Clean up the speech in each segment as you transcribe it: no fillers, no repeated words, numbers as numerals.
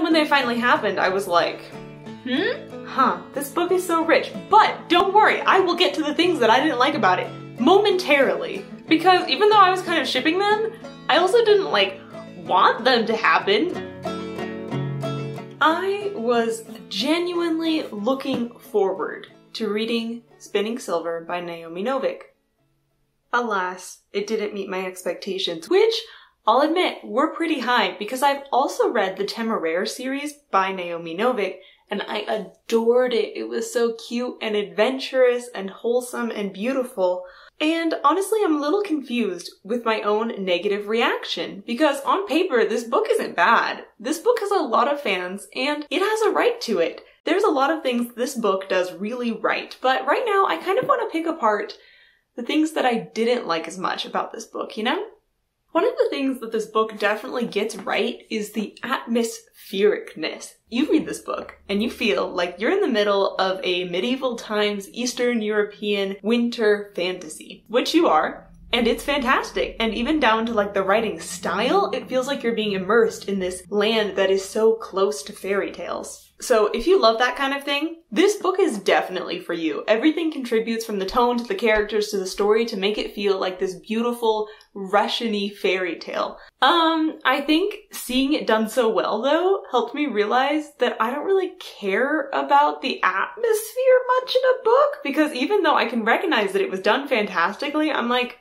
when they finally happened, I was like, this book is so rich. But don't worry, I will get to the things that I didn't like about it momentarily. Because even though I was kind of shipping them, I also didn't like want them to happen. I was genuinely looking forward to reading Spinning Silver by Naomi Novik. Alas, it didn't meet my expectations, which, I'll admit, were pretty high because I've also read the Temeraire series by Naomi Novik, and I adored it. It was so cute and adventurous and wholesome and beautiful. And honestly, I'm a little confused with my own negative reaction because on paper, this book isn't bad. This book has a lot of fans and it has a right to it. There's a lot of things this book does really right, but right now I kind of want to pick apart the things that I didn't like as much about this book, you know? One of the things that this book definitely gets right is the atmosphericness. You read this book and you feel like you're in the middle of a medieval times Eastern European winter fantasy, which you are, and it's fantastic. And even down to like the writing style, it feels like you're being immersed in this land that is so close to fairy tales. So if you love that kind of thing, this book is definitely for you. Everything contributes from the tone to the characters to the story to make it feel like this beautiful Russian-y fairy tale. I think seeing it done so well though helped me realize that I don't really care about the atmosphere much in a book because even though I can recognize that it was done fantastically, I'm like,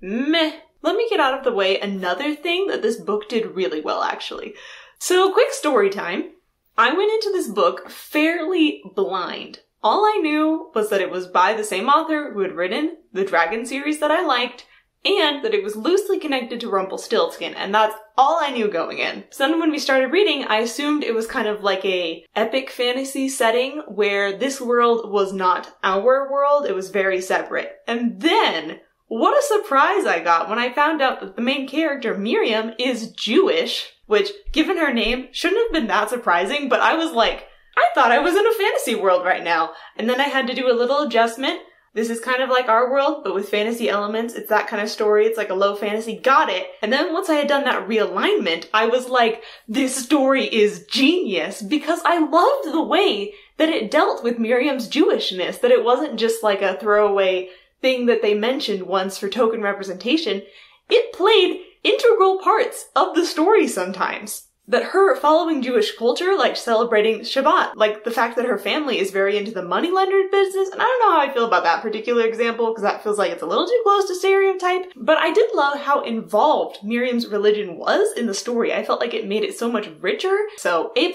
meh. Let me get out of the way another thing that this book did really well actually. So quick story time. I went into this book fairly blind. All I knew was that it was by the same author who had written the Dragon series that I liked, and that it was loosely connected to Rumpelstiltskin, and that's all I knew going in. So then when we started reading, I assumed it was kind of like a epic fantasy setting where this world was not our world, it was very separate. And then, what a surprise I got when I found out that the main character, Miriam, is Jewish. Which, given her name, shouldn't have been that surprising, but I was like, I thought I was in a fantasy world right now. And then I had to do a little adjustment. This is kind of like our world, but with fantasy elements. It's that kind of story. It's like a low fantasy. Got it. And then once I had done that realignment, I was like, this story is genius because I loved the way that it dealt with Miriam's Jewishness, that it wasn't just like a throwaway thing that they mentioned once for token representation. It played integral parts of the story sometimes. That her following Jewish culture, like celebrating Shabbat, like the fact that her family is very into the moneylender business, and I don't know how I feel about that particular example, because that feels like it's a little too close to stereotype, but I did love how involved Miriam's religion was in the story. I felt like it made it so much richer. So A+,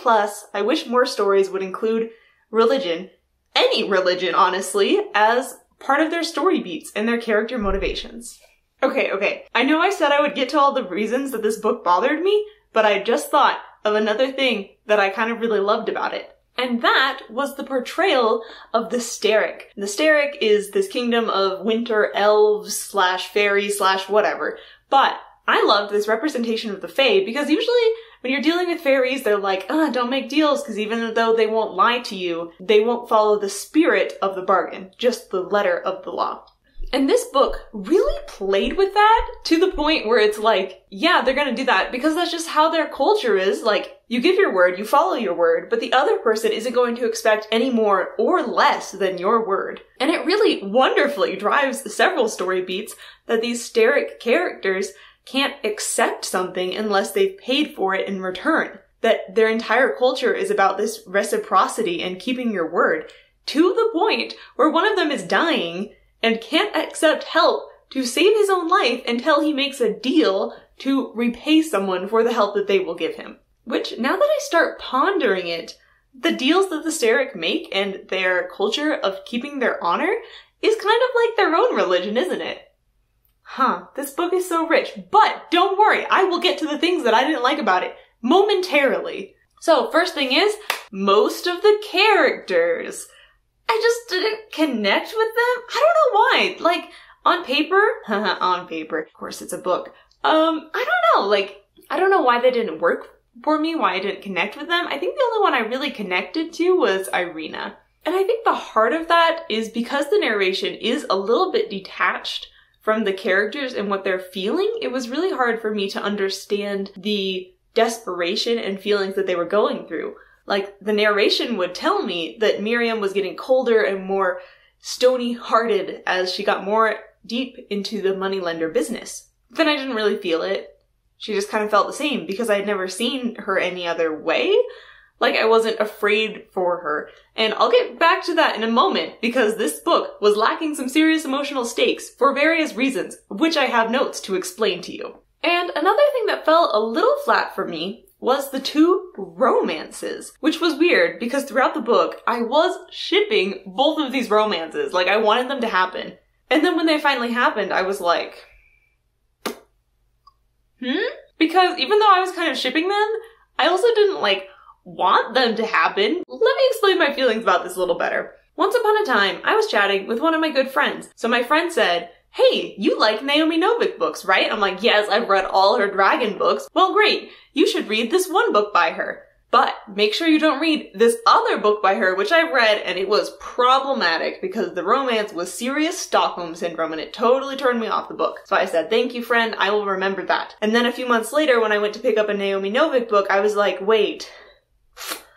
I wish more stories would include religion, any religion honestly, as part of their story beats and their character motivations. Okay. I know I said I would get to all the reasons that this book bothered me, but I just thought of another thing that I kind of really loved about it. And that was the portrayal of the Sterek. The Sterek is this kingdom of winter elves / fairies / whatever. But I loved this representation of the Fae because usually when you're dealing with fairies, they're like, don't make deals because even though they won't lie to you, they won't follow the spirit of the bargain, just the letter of the law. And this book really played with that to the point where it's like, yeah, they're gonna do that because that's just how their culture is. Like, you give your word, you follow your word, but the other person isn't going to expect any more or less than your word. And it really wonderfully drives several story beats that these Sterek characters can't accept something unless they've paid for it in return. That their entire culture is about this reciprocity and keeping your word to the point where one of them is dying and can't accept help to save his own life until he makes a deal to repay someone for the help that they will give him. Which, now that I start pondering it, the deals that the Sterek make and their culture of keeping their honor is kind of like their own religion, isn't it? This book is so rich, but don't worry, I will get to the things that I didn't like about it momentarily. So, first thing is, most of the characters. I just didn't connect with them. I don't know why. Like, on paper, of course it's a book. I don't know, I don't know why they didn't work for me, why I didn't connect with them. I think the only one I really connected to was Irina. And I think the heart of that is because the narration is a little bit detached from the characters and what they're feeling, it was really hard for me to understand the desperation and feelings that they were going through. Like, the narration would tell me that Miriam was getting colder and more stony-hearted as she got more deep into the moneylender business. But then I didn't really feel it. She just kind of felt the same because I had never seen her any other way. Like, I wasn't afraid for her. And I'll get back to that in a moment because this book was lacking some serious emotional stakes for various reasons, which I have notes to explain to you. And another thing that fell a little flat for me was the two romances, which was weird because throughout the book, I was shipping both of these romances. Like, I wanted them to happen. And then when they finally happened, I was like, Because even though I was kind of shipping them, I also didn't, want them to happen. Let me explain my feelings about this a little better. Once upon a time, I was chatting with one of my good friends. So my friend said, "Hey, you like Naomi Novik books, right?" I'm like, "Yes, I've read all her dragon books." "Well, great. You should read this one book by her. But make sure you don't read this other book by her," which I've read, and it was problematic because the romance was serious Stockholm Syndrome and it totally turned me off the book. So I said, "Thank you, friend. I will remember that." And then a few months later, when I went to pick up a Naomi Novik book, I was like, wait,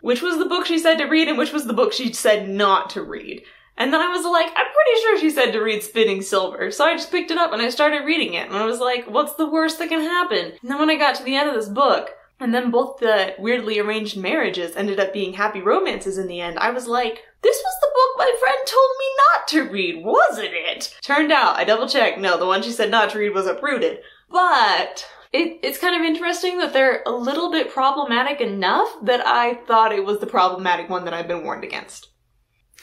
which was the book she said to read and which was the book she said not to read? And then I was like, I'm pretty sure she said to read Spinning Silver. So I just picked it up and I started reading it. And I was like, what's the worst that can happen? And then when I got to the end of this book, and then both the weirdly arranged marriages ended up being happy romances in the end, I was like, this was the book my friend told me not to read, wasn't it? Turned out, I double checked, no, the one she said not to read was uprooted. But it's kind of interesting that they're a little bit problematic enough that I thought it was the problematic one that I've been warned against.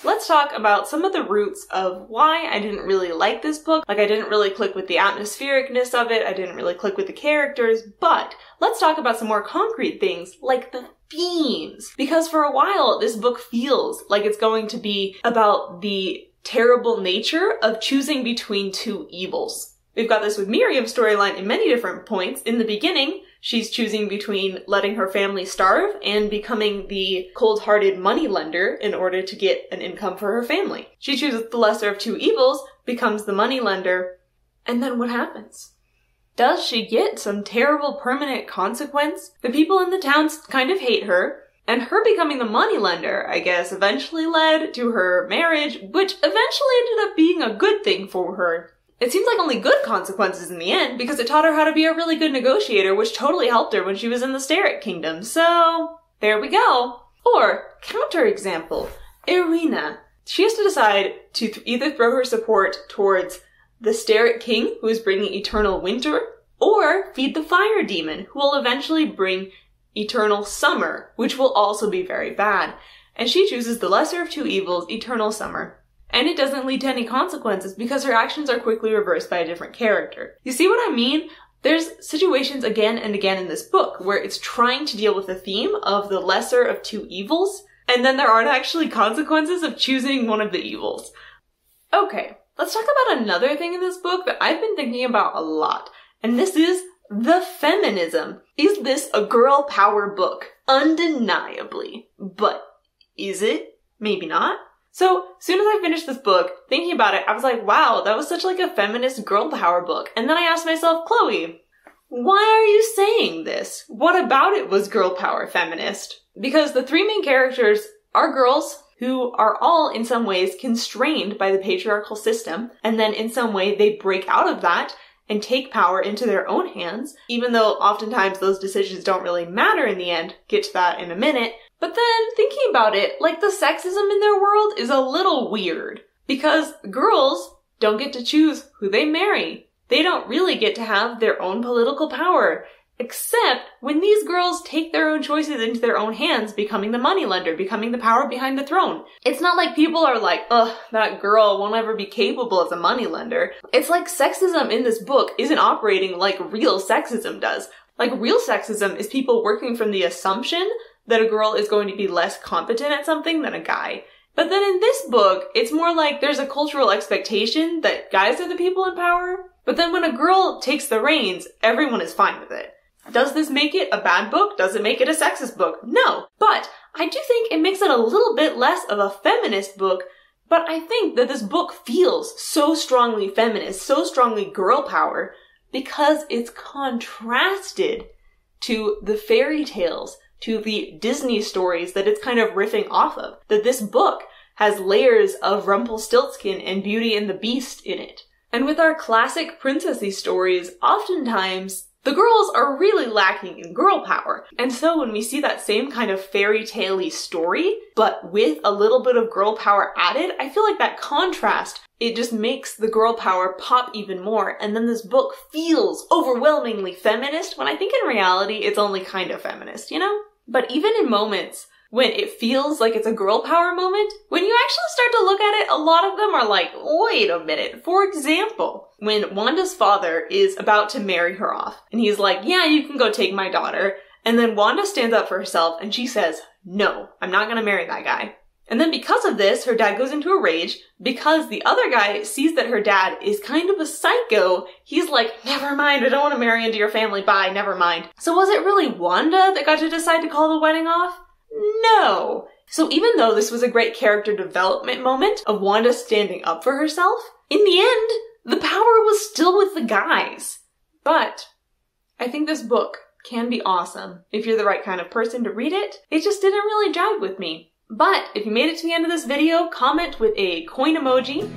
Let's talk about some of the roots of why I didn't really like this book. I didn't really click with the atmosphericness of it, I didn't really click with the characters, but let's talk about some more concrete things, like the themes. Because for a while, this book feels like it's going to be about the terrible nature of choosing between two evils. We've got this with Miriam's storyline in many different points. In the beginning, she's choosing between letting her family starve and becoming the cold-hearted moneylender in order to get an income for her family. She chooses the lesser of two evils, becomes the moneylender, and then what happens? Does she get some terrible permanent consequence? The people in the town kind of hate her, and her becoming the moneylender, I guess, eventually led to her marriage, which eventually ended up being a good thing for her. It seems like only good consequences in the end, because it taught her how to be a really good negotiator, which totally helped her when she was in the Steric Kingdom. So, there we go. Or, counterexample, Irina. She has to decide to either throw her support towards the Steric King, who is bringing eternal winter, or feed the fire demon, who will eventually bring eternal summer, which will also be very bad. And she chooses the lesser of two evils, eternal summer. And it doesn't lead to any consequences because her actions are quickly reversed by a different character. You see what I mean? There's situations again and again in this book where it's trying to deal with the theme of the lesser of two evils, and then there aren't actually consequences of choosing one of the evils. Okay, let's talk about another thing in this book that I've been thinking about a lot, and this is the feminism. Is this a girl power book? Undeniably. But is it? Maybe not. So, as soon as I finished this book, thinking about it, I was like, wow, that was such a feminist girl power book. And then I asked myself, Chloe, why are you saying this? What about it was girl power feminist? Because the three main characters are girls who are all in some ways constrained by the patriarchal system, and then in some way they break out of that and take power into their own hands, even though oftentimes those decisions don't really matter in the end. Get to that in a minute. But then, thinking about it, the sexism in their world is a little weird. Because girls don't get to choose who they marry. They don't really get to have their own political power. Except when these girls take their own choices into their own hands, becoming the moneylender, becoming the power behind the throne. It's not like people are like, ugh, that girl won't ever be capable as a moneylender. It's like sexism in this book isn't operating like real sexism does. Real sexism is people working from the assumption that a girl is going to be less competent at something than a guy. But then in this book, it's more like there's a cultural expectation that guys are the people in power. But then when a girl takes the reins, everyone is fine with it. Does this make it a bad book? Does it make it a sexist book? No. But I do think it makes it a little bit less of a feminist book, but I think that this book feels so strongly feminist, so strongly girl power, because it's contrasted to the fairy tales, to the Disney stories that it's kind of riffing off of. That this book has layers of Rumpelstiltskin and Beauty and the Beast in it. And with our classic princessy stories, oftentimes the girls are really lacking in girl power. And so when we see that same kind of fairy tale-y story, but with a little bit of girl power added, I feel like that contrast, it just makes the girl power pop even more. And then this book feels overwhelmingly feminist, when I think in reality it's only kind of feminist, you know? But even in moments when it feels like it's a girl power moment, when you actually start to look at it, a lot of them are like, wait a minute. For example, when Wanda's father is about to marry her off, and he's like, yeah, you can go take my daughter. And then Wanda stands up for herself and she says, no, I'm not gonna marry that guy. And then because of this, her dad goes into a rage because the other guy sees that her dad is kind of a psycho. He's like, never mind, I don't want to marry into your family, bye, never mind. So was it really Wanda that got to decide to call the wedding off? No. So even though this was a great character development moment of Wanda standing up for herself, in the end, the power was still with the guys. But I think this book can be awesome if you're the right kind of person to read it. It just didn't really jive with me. But if you made it to the end of this video, comment with a coin emoji.